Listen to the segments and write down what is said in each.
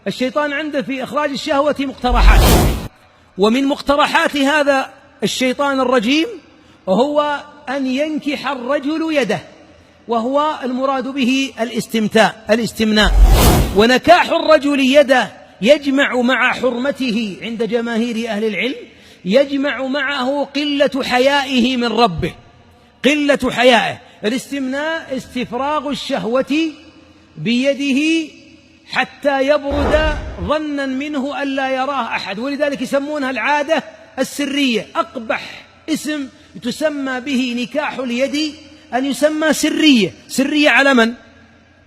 الشيطان عنده في إخراج الشهوة مقترحات، ومن مقترحات هذا الشيطان الرجيم هو أن ينكح الرجل يده، وهو المراد به الاستمناء. ونكاح الرجل يده يجمع مع حرمته عند جماهير أهل العلم، يجمع معه قلة حيائه من ربه، قلة حيائه. الاستمناء استفراغ الشهوة بيده حتى يبرد ظنا منه ألا يراه أحد، ولذلك يسمونها العادة السرية. أقبح اسم تسمى به نكاح اليد أن يسمى سرية. سرية على من؟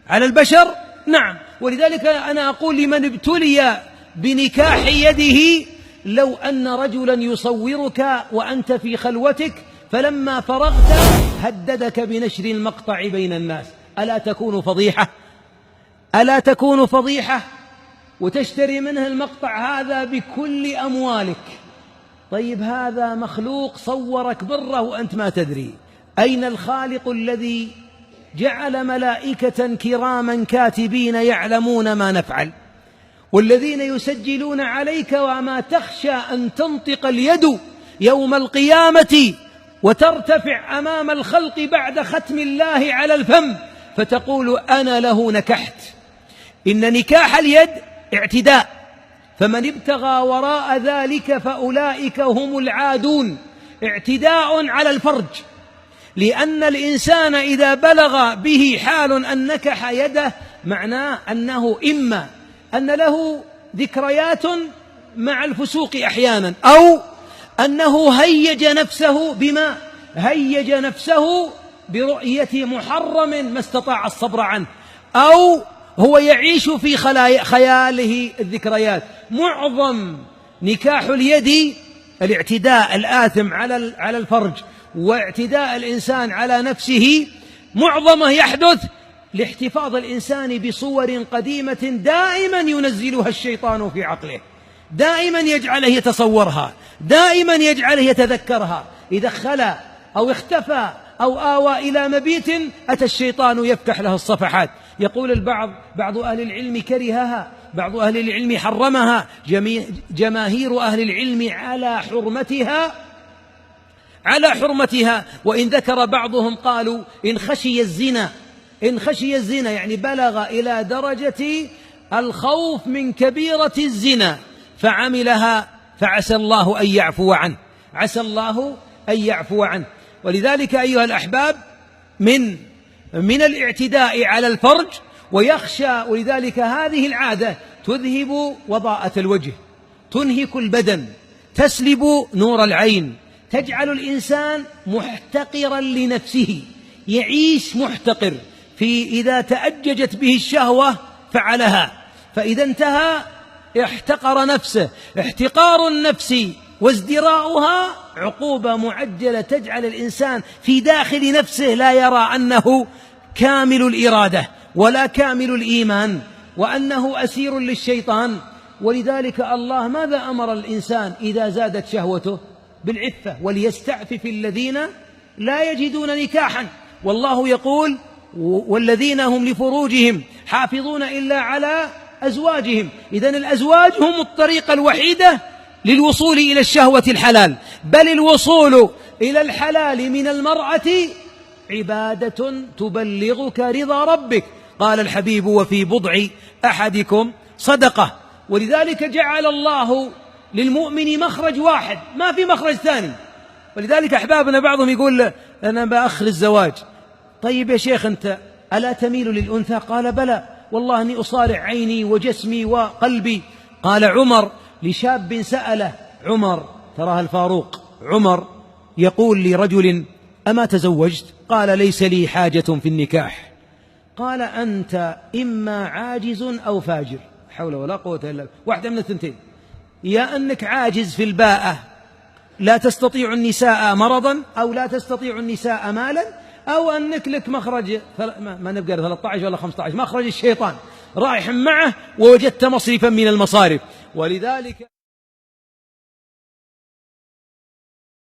على البشر؟ نعم. ولذلك أنا أقول لمن ابتلي بنكاح يده: لو أن رجلا يصورك وأنت في خلوتك فلما فرغت هددك بنشر المقطع بين الناس، ألا تكون فضيحة؟ ألا تكون فضيحة؟ وتشتري منه المقطع هذا بكل أموالك. طيب هذا مخلوق صورك بره وأنت ما تدري. أين الخالق الذي جعل ملائكة كراما كاتبين يعلمون ما نفعل، والذين يسجلون عليك وما تخشى أن تنطق اليد يوم القيامة وترتفع أمام الخلق بعد ختم الله على الفم فتقول أنا له نكحت. إن نكاح اليد اعتداء، فمن ابتغى وراء ذلك فأولئك هم العادون. اعتداء على الفرج، لأن الإنسان إذا بلغ به حال أن نكح يده معناه أنه إما أن له ذكريات مع الفسوق أحيانا، أو أنه هيج نفسه برؤية محرم ما استطاع الصبر عنه، أو هو يعيش في خياله الذكريات. معظم نكاح اليد الاعتداء الآثم على الفرج واعتداء الإنسان على نفسه، معظمه يحدث لاحتفاظ الإنسان بصور قديمة دائما ينزلها الشيطان في عقله، دائما يجعله يتصورها، دائما يجعله يتذكرها. إذا خلا أو اختفى أو آوى إلى مبيت أتى الشيطان يفتح له الصفحات. يقول بعض أهل العلم كرهها، بعض أهل العلم حرمها، جماهير أهل العلم على حرمتها. وإن ذكر بعضهم قالوا إن خشي الزنا يعني بلغ إلى درجة الخوف من كبيرة الزنا فعملها فعسى الله أن يعفو عنه، عسى الله أن يعفو عنه. ولذلك أيها الأحباب من الاعتداء على الفرج ويخشى، ولذلك هذه العادة تذهب وضاءة الوجه، تنهك البدن، تسلب نور العين، تجعل الإنسان محتقرا لنفسه، يعيش محتقر. إذا تأججت به الشهوة فعلها، فإذا انتهى احتقر نفسه. احتقار النفس وازدراؤها عقوبة معجلة تجعل الإنسان في داخل نفسه لا يرى أنه كامل الإرادة ولا كامل الإيمان، وأنه أسير للشيطان. ولذلك الله ماذا أمر الإنسان إذا زادت شهوته؟ بالعفة، وليستعفف الذين لا يجدون نكاحا. والله يقول والذين هم لفروجهم حافظون إلا على أزواجهم. إذن الأزواج هم الطريقة الوحيدة للوصول إلى الشهوة الحلال، بل الوصول إلى الحلال من المرأة عبادة تبلغك رضا ربك. قال الحبيب وفي بضع أحدكم صدقة. ولذلك جعل الله للمؤمن مخرج واحد، ما في مخرج ثاني. ولذلك أحبابنا بعضهم يقول أنا بأخر الزواج. طيب يا شيخ أنت ألا تميل للأنثى؟ قال بلى والله أني أصارع عيني وجسمي وقلبي. قال عمر لشاب سأله، عمر تراها الفاروق، عمر يقول لرجل أما تزوجت؟ قال ليس لي حاجة في النكاح. قال أنت إما عاجز أو فاجر، حول ولا قوة إلا بالله، واحدة من الثنتين، يا أنك عاجز في الباءة لا تستطيع النساء مرضا، أو لا تستطيع النساء مالا، أو أنك لك مخرج ما نبقى 13 ولا 15 مخرج الشيطان رايح معه ووجدت مصرفا من المصارف. ولذلك